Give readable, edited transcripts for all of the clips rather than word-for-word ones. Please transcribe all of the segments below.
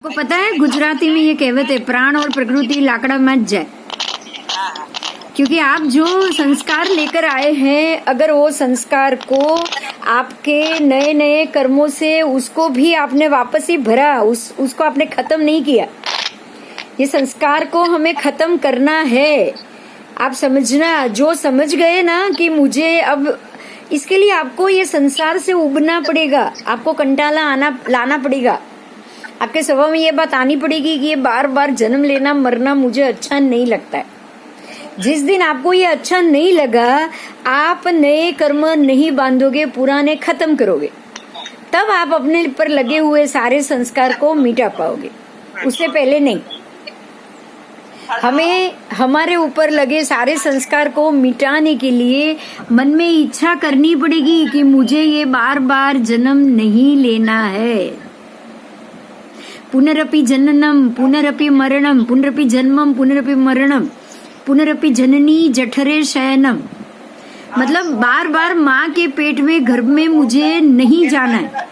को पता है गुजराती में ये कहावत है, प्राण और प्रकृति लाकड़ा मत जाए। क्योंकि आप जो संस्कार लेकर आए हैं, अगर वो संस्कार को आपके नए नए कर्मों से उसको भी आपने वापस ही भरा, उसको आपने खत्म नहीं किया। ये संस्कार को हमें खत्म करना है। आप समझना, जो समझ गए ना कि मुझे अब इसके लिए आपको ये संसार से उबरना पड़ेगा, आपको कंटाला लाना पड़ेगा, आपके स्वभाव में ये बात आनी पड़ेगी कि ये बार बार जन्म लेना मरना मुझे अच्छा नहीं लगता है। जिस दिन आपको ये अच्छा नहीं लगा, आप नए कर्म नहीं बांधोगे, पुराने खत्म करोगे, तब आप अपने पर लगे हुए सारे संस्कार को मिटा पाओगे, उससे पहले नहीं। हमें हमारे ऊपर लगे सारे संस्कार को मिटाने के लिए मन में इच्छा करनी पड़ेगी कि मुझे ये बार बार जन्म नहीं लेना है। पुनरपि जननम पुनरपि मरणम पुनरपि जन्मम पुनरपि मरणम पुनरपि जननी जठरे शयनम। मतलब बार बार माँ के पेट में गर्भ में मुझे नहीं जाना है।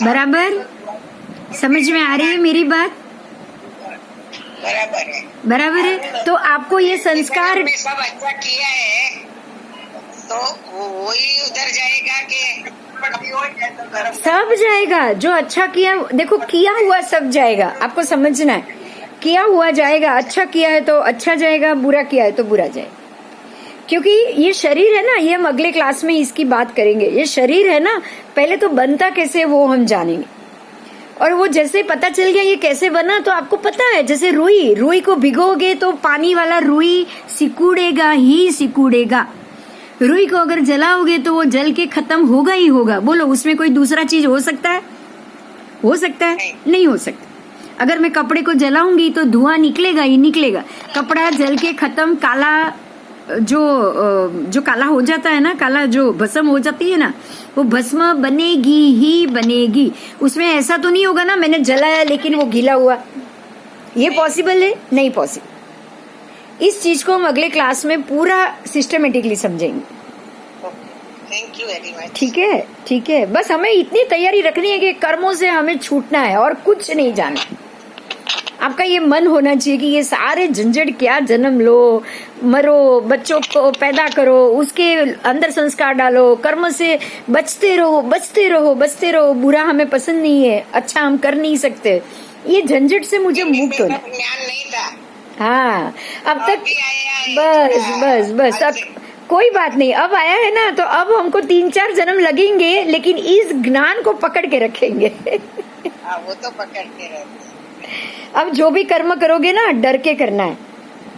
बराबर समझ में आ रही है मेरी बात? बराबर है। तो आपको ये संस्कार सब अच्छा किया है तो वही उधर जाएगा कि सब जाएगा। जो अच्छा किया, देखो किया हुआ सब जाएगा, आपको समझना है। किया हुआ जाएगा, अच्छा किया है तो अच्छा जाएगा, बुरा किया है तो बुरा जाएगा। क्योंकि ये शरीर है ना, ये हम अगले क्लास में इसकी बात करेंगे। ये शरीर है ना, पहले तो बनता कैसे वो हम जानेंगे। और वो जैसे पता चल गया ये कैसे बना, तो आपको पता है जैसे रुई को भिगोगे तो पानी वाला रुई सिकुड़ेगा ही सिकुड़ेगा। रुई को अगर जलाओगे तो वो जल के खत्म होगा ही होगा। बोलो उसमें कोई दूसरा चीज हो सकता है? हो सकता है? नहीं हो सकता। अगर मैं कपड़े को जलाऊंगी तो धुआं निकलेगा ही निकलेगा। कपड़ा जल के खत्म, काला जो काला हो जाता है ना, काला जो भस्म हो जाती है ना, वो भस्म बनेगी ही बनेगी। उसमें ऐसा तो नहीं होगा ना मैंने जलाया लेकिन वो गीला हुआ। ये पॉसिबल है? नहीं पॉसिबल। इस चीज को हम अगले क्लास में पूरा सिस्टमेटिकली समझेंगे। Thank you very much. ठीक है, ठीक है। बस हमें इतनी तैयारी रखनी है कि कर्मों से हमें छूटना है और कुछ नहीं जाना। आपका ये मन होना चाहिए कि ये सारे झंझट क्या, जन्म लो, मरो, बच्चों को पैदा करो, उसके अंदर संस्कार डालो, कर्म से बचते रहो बचते रहो बचते रहो। बुरा हमें पसंद नहीं है, अच्छा हम कर नहीं सकते। ये झंझट से मुझे मुक्त होना। ज्ञान नहीं था। हाँ, अब तक बस अब कोई बात नहीं। अब आया है ना, तो अब हमको 3-4 जन्म लगेंगे, लेकिन इस ज्ञान को पकड़ के रखेंगे। वो तो पकड़ के रखेंगे। अब जो भी कर्म करोगे ना, डर के करना है,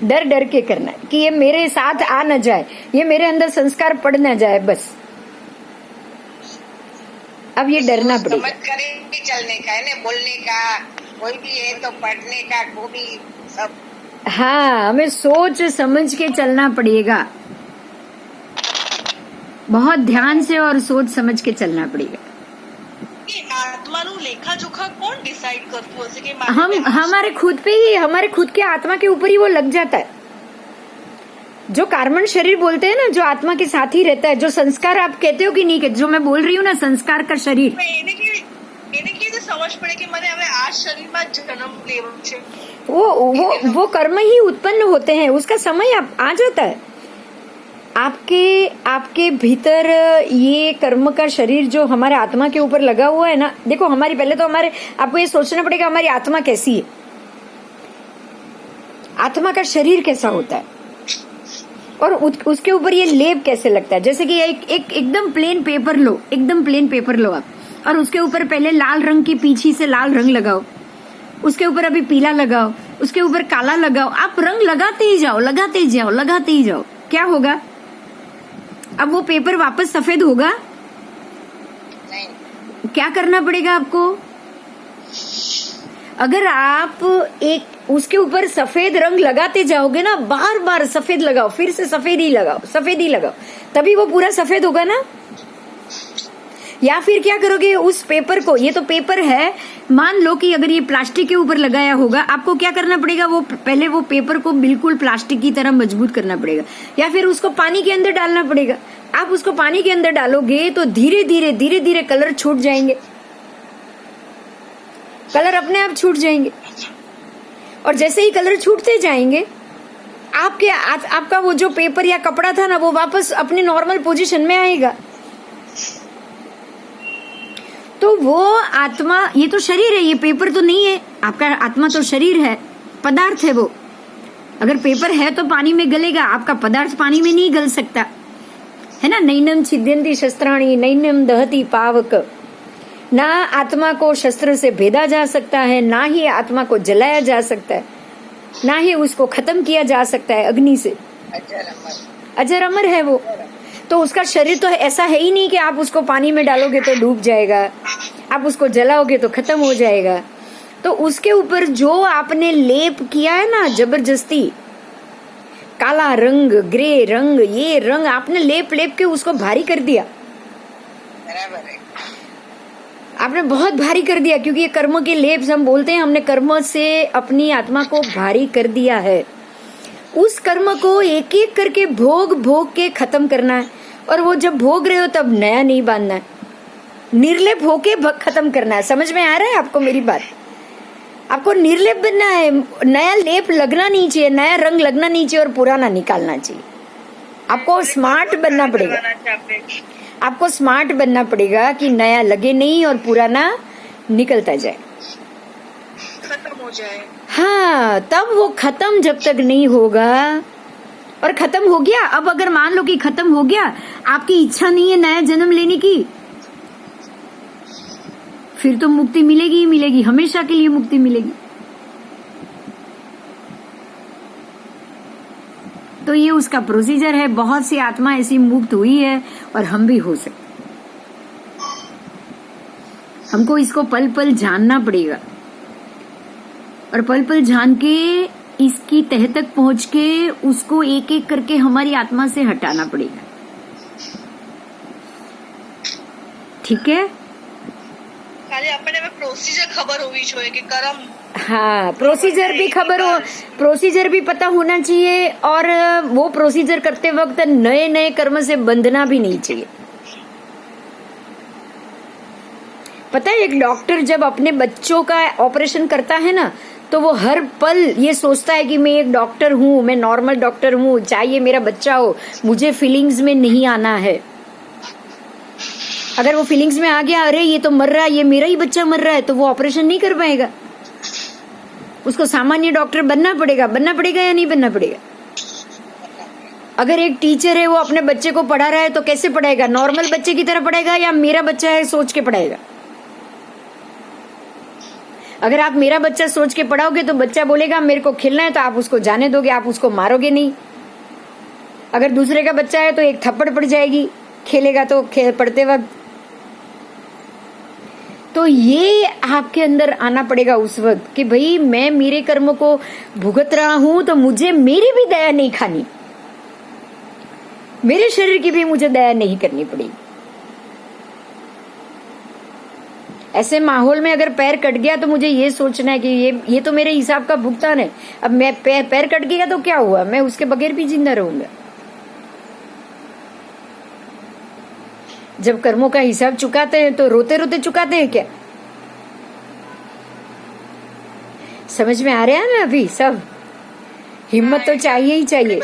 डर के करना है कि ये मेरे साथ आ न जाए, ये मेरे अंदर संस्कार पड़ न जाए। बस अब ये डरना पड़ेगा। समझ कर ही चलने का है ना, बोलने का कोई भी है तो पढ़ने का वो भी सब। हाँ, हमें सोच समझ के चलना पड़ेगा, बहुत ध्यान से और सोच समझ के चलना पड़ेगा। આત્માનું લેખાજોખા કોણ ડિસાઈડ કરતું હશે કે हम हमारे खुद पे ही, हमारे खुद के आत्मा के ऊपर ही वो लग जाता है। जो कार्बन शरीर बोलते हैं ना, जो आत्मा के साथ ही रहता है, जो संस्कार आप कहते हो कि नहीं कहते, जो मैं बोल रही हूँ ना, संस्कार का शरीर, એને કેવી રીતે समझ પડે कि મને હવે આ શરીરમાં જન્મ લેવો છે? वो कर्म ही उत्पन्न होते हैं, उसका समय आ जाता है। आपके भीतर ये कर्म का शरीर जो हमारे आत्मा के ऊपर लगा हुआ है ना, देखो हमारी पहले तो आपको ये सोचना पड़ेगा हमारी आत्मा कैसी है, आत्मा का शरीर कैसा होता है, और उसके ऊपर ये लेप कैसे लगता है। जैसे कि एकदम प्लेन पेपर लो, एकदम प्लेन पेपर लो आप, और उसके ऊपर पहले लाल रंग की पीछी से लाल रंग लगाओ, उसके ऊपर अभी पीला लगाओ, उसके ऊपर काला लगाओ। आप रंग लगाते ही जाओ, लगाते ही जाओ, लगाते ही जाओ। क्या होगा? अब वो पेपर वापस सफेद होगा? नहीं। क्या करना पड़ेगा आपको? अगर आप एक उसके ऊपर सफेद रंग लगाते जाओगे ना, बार बार सफेद लगाओ, फिर से सफेद ही लगाओ, सफेद ही लगाओ, तभी वो पूरा सफेद होगा ना। या फिर क्या करोगे, उस पेपर को, ये तो पेपर है, मान लो कि अगर ये प्लास्टिक के ऊपर लगाया होगा, आपको क्या करना पड़ेगा, वो पहले वो पेपर को बिल्कुल प्लास्टिक की तरह मजबूत करना पड़ेगा, या फिर उसको पानी के अंदर डालना पड़ेगा। आप उसको पानी के अंदर डालोगे तो धीरे धीरे कलर छूट जाएंगे, कलर अपने आप छूट जाएंगे। और जैसे ही कलर छूटते जाएंगे आपका वो जो पेपर या कपड़ा था ना, वो वापस अपनी नॉर्मल पोजीशन में आएगा। तो वो आत्मा, ये तो शरीर है, ये पेपर तो नहीं है। आपका आत्मा तो शरीर है, पदार्थ है वो। अगर पेपर है तो पानी में गलेगा, आपका पदार्थ पानी में नहीं गल सकता, है ना। नैनम छिद्यन्ति शस्त्राणि नैनम दहति पावक। ना आत्मा को शस्त्र से भेदा जा सकता है, ना ही आत्मा को जलाया जा सकता है, ना ही उसको खत्म किया जा सकता है अग्नि से। अजर अमर है वो। तो उसका शरीर तो ऐसा है ही नहीं कि आप उसको पानी में डालोगे तो डूब जाएगा, आप उसको जलाओगे तो खत्म हो जाएगा। तो उसके ऊपर जो आपने लेप किया है ना, जबरदस्ती काला रंग, ग्रे रंग, ये रंग आपने लेप के उसको भारी कर दिया। बराबर है। आपने बहुत भारी कर दिया, क्योंकि ये कर्म के लेप हम बोलते हैं, हमने कर्म से अपनी आत्मा को भारी कर दिया है। उस कर्म को एक एक करके भोग के खत्म करना है। और वो जब भोग रहे हो तब नया नहीं बांधना है, निर्लेप होके खत्म करना है। समझ में आ रहा है आपको मेरी बात? आपको निर्लेप बनना है, नया लेप लगना नहीं चाहिए, नया रंग लगना नहीं चाहिए और पुराना निकालना चाहिए। आपको स्मार्ट बनना पड़ेगा, आपको स्मार्ट बनना पड़ेगा कि नया लगे नहीं और पुराना निकलता जाए, खत्म हो जाए। हाँ, तब वो खत्म जब तक नहीं होगा। और खत्म हो गया, अब अगर मान लो कि खत्म हो गया, आपकी इच्छा नहीं है नया जन्म लेने की, फिर तो मुक्ति मिलेगी ही मिलेगी, हमेशा के लिए मुक्ति मिलेगी। तो ये उसका प्रोसीजर है। बहुत सी आत्मा ऐसी मुक्त हुई है और हम भी हो सकते। हमको इसको पल पल जानना पड़ेगा और पल पल जान के इसकी तह तक पहुंच के उसको एक एक करके हमारी आत्मा से हटाना पड़ेगा। ठीक है? खाली अपने में प्रोसीजर खबर होनी चाहिए कि कर्म, हाँ, प्रोसीजर भी खबर हो, प्रोसीजर भी पता होना चाहिए। और वो प्रोसीजर करते वक्त नए नए कर्म से बंधना भी नहीं चाहिए। पता है, एक डॉक्टर जब अपने बच्चों का ऑपरेशन करता है ना, तो वो हर पल ये सोचता है कि मैं एक डॉक्टर हूँ, मैं नॉर्मल डॉक्टर हूँ, चाहे मेरा बच्चा हो, मुझे फीलिंग्स में नहीं आना है। अगर वो फीलिंग्स में आ गया, अरे ये तो मर रहा है, ये मेरा ही बच्चा मर रहा है, तो वो ऑपरेशन नहीं कर पाएगा। उसको सामान्य डॉक्टर बनना पड़ेगा या नहीं बनना पड़ेगा? अगर एक टीचर है, वो अपने बच्चे को पढ़ा रहा है, तो कैसे पढ़ाएगा? नॉर्मल बच्चे की तरह पढ़ाएगा या मेरा बच्चा है सोच के पढ़ाएगा? अगर आप मेरा बच्चा सोच के पढ़ाओगे तो बच्चा बोलेगा मेरे को खेलना है, तो आप उसको जाने दोगे, आप उसको मारोगे नहीं। अगर दूसरे का बच्चा है तो एक थप्पड़ पड़ जाएगी, खेलेगा तो पढ़ते वक्त। तो ये आपके अंदर आना पड़ेगा उस वक्त कि भाई मैं मेरे कर्म को भुगत रहा हूं, तो मुझे मेरी भी दया नहीं खानी, मेरे शरीर की भी मुझे दया नहीं करनी पड़ेगी। ऐसे माहौल में अगर पैर कट गया तो मुझे ये सोचना है कि ये तो मेरे हिसाब का भुगतान है। अब मैं पैर कट गया तो क्या हुआ, मैं उसके बगैर भी जिंदा रहूंगा। जब कर्मों का हिसाब चुकाते हैं तो रोते रोते चुकाते हैं क्या? समझ में आ रहा है ना? अभी सब हिम्मत तो चाहिए ही चाहिए।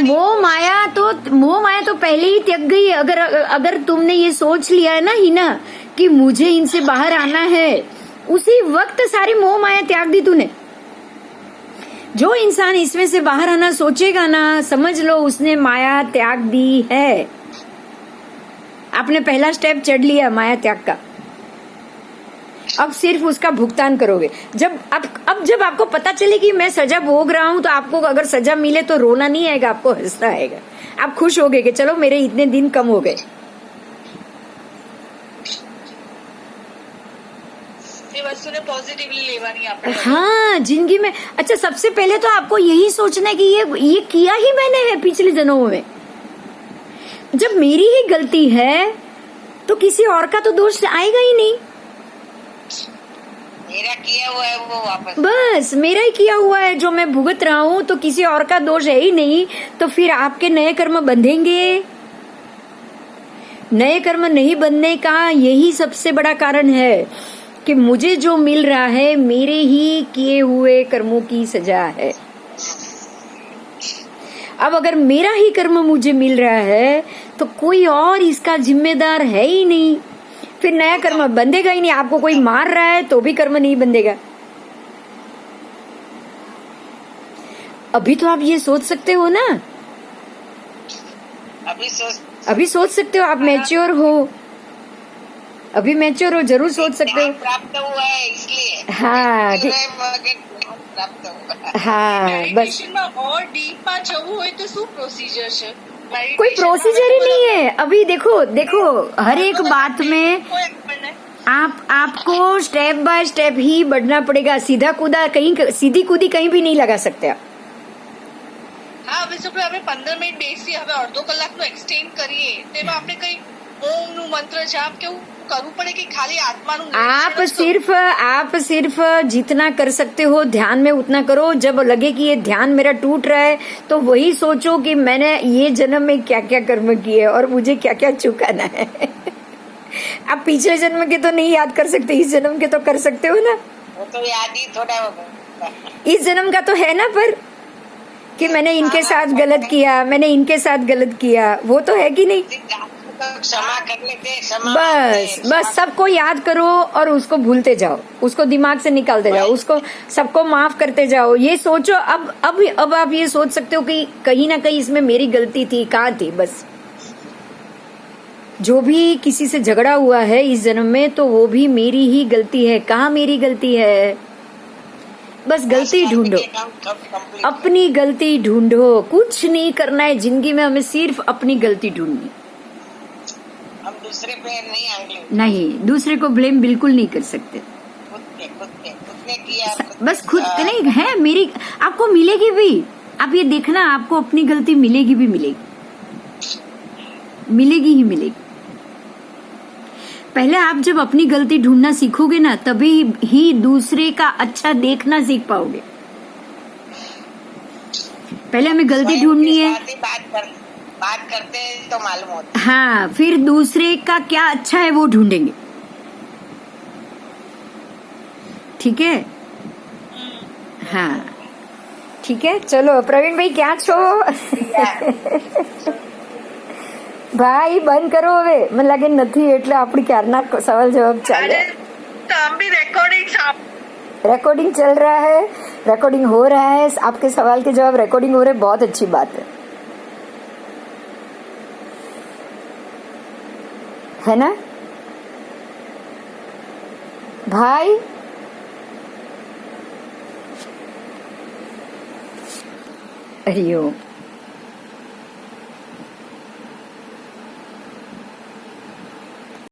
मोह माया तो पहले ही त्याग गई है। अगर तुमने ये सोच लिया है ना हिना कि मुझे इनसे बाहर आना है, उसी वक्त सारी मोह माया त्याग दी तूने। जो इंसान इसमें से बाहर आना सोचेगा ना, समझ लो उसने माया त्याग दी है। आपने पहला स्टेप चढ़ लिया माया त्याग का। अब सिर्फ उसका भुगतान करोगे। जब आपको पता चले कि मैं सजा भोग रहा हूं, तो आपको अगर सजा मिले तो रोना नहीं आएगा, आपको हंसना आएगा। आप खुश होगे कि चलो मेरे इतने दिन कम हो गए। पॉजिटिवली लेवानी आपने। हाँ, जिंदगी में। अच्छा, सबसे पहले तो आपको यही सोचना है कि ये किया ही मैंने है पिछले जन्मों में। जब मेरी ही गलती है तो किसी और का तो दोष आएगा ही नहीं। मेरा किया हुआ है वो वापस। बस मेरा ही किया हुआ है जो मैं भुगत रहा हूँ, तो किसी और का दोष है ही नहीं। तो फिर आपके नए कर्म बंधेंगे? नए कर्म नहीं बनने का यही सबसे बड़ा कारण है कि मुझे जो मिल रहा है मेरे ही किए हुए कर्मों की सजा है। अब अगर मेरा ही कर्म मुझे मिल रहा है तो कोई और इसका जिम्मेदार है ही नहीं, फिर नया कर्म बंधेगा ही नहीं। आपको कोई मार रहा है तो भी कर्म नहीं बंधेगा। अभी तो आप ये सोच सकते हो ना, अभी सोच सकते हो, आप मैच्योर हो, अभी मैच्योर हो, जरूर सोच सकते हो। प्राप्त हुआ है इसलिए। हाँ प्राप्त हुआ। हाँ, बस મેડિટેશનમાં ઓર ડીપમાં જવું હોય તો શું પ્રોસીજર છે? कोई प्रोसीजर ही नहीं है। अभी देखो हर एक बात में आपको स्टेप बाय स्टेप ही बढ़ना पड़ेगा। सीधी कूदी कहीं भी नहीं लगा सकते आप। હા, હવે જો આપણે 15 મિનિટ બેસી હવે અડધો કલાકનો એક્સટેન્ડ કરીએ તેમાં આપણે કઈ ઓમનું મંત્ર જાપ કેવું કરવું પડે કે ખાલી આત્માનું आप सिर्फ जितना कर सकते हो ध्यान में उतना करो। जब लगे कि ये ध्यान मेरा टूट रहा है तो वही सोचो कि मैंने ये जन्म में क्या क्या कर्म किए और मुझे क्या क्या चुकाना है। आप पिछले जन्म के तो नहीं याद कर सकते, इस जन्म के तो कर सकते हो ना। वो तो याद ही थोड़ा होगा। इस जन्म का तो है ना, पर कि मैंने इनके साथ गलत किया, मैंने इनके साथ गलत किया, वो तो है कि नहीं। क्षमा कर लेते, बस सबको याद करो और उसको भूलते जाओ, उसको दिमाग से निकालते जाओ, उसको सबको माफ करते जाओ। ये सोचो अब आप ये सोच सकते हो कि कहीं ना कहीं इसमें मेरी गलती थी, कहाँ थी। बस जो भी किसी से झगड़ा हुआ है इस जन्म में तो वो भी मेरी ही गलती है। कहाँ मेरी गलती है? बस गलती ढूंढो, अपनी गलती ढूंढो। कुछ नहीं करना है जिंदगी में, हमें सिर्फ अपनी गलती ढूंढनी। हम दूसरे पे नहीं, दूसरे को ब्लेम बिल्कुल नहीं कर सकते। खुद ने किया, बस खुद नहीं है मेरी, आपको मिलेगी भी। आप ये देखना, आपको अपनी गलती मिलेगी भी मिलेगी ही मिलेगी। पहले आप जब अपनी गलती ढूंढना सीखोगे ना, तभी ही दूसरे का अच्छा देखना सीख पाओगे। पहले हमें गलती ढूंढनी है, बात करते हैं तो मालूम होता है। हाँ, फिर दूसरे का क्या अच्छा है वो ढूंढेंगे। ठीक है? हाँ ठीक है, चलो प्रवीण भाई क्या छो? ભાઈ બંધ કરો હવે, મને લાગે નથી એટલે આપણી ક્યારના સવાલ જવાબ ચાલે। रिकॉर्डिंग चल रहा है, रिकॉर्डिंग हो रहा है, आपके सवाल के जवाब रिकॉर्डिंग हो रहे, बहुत अच्छी बात है ना भाई? हरिओम।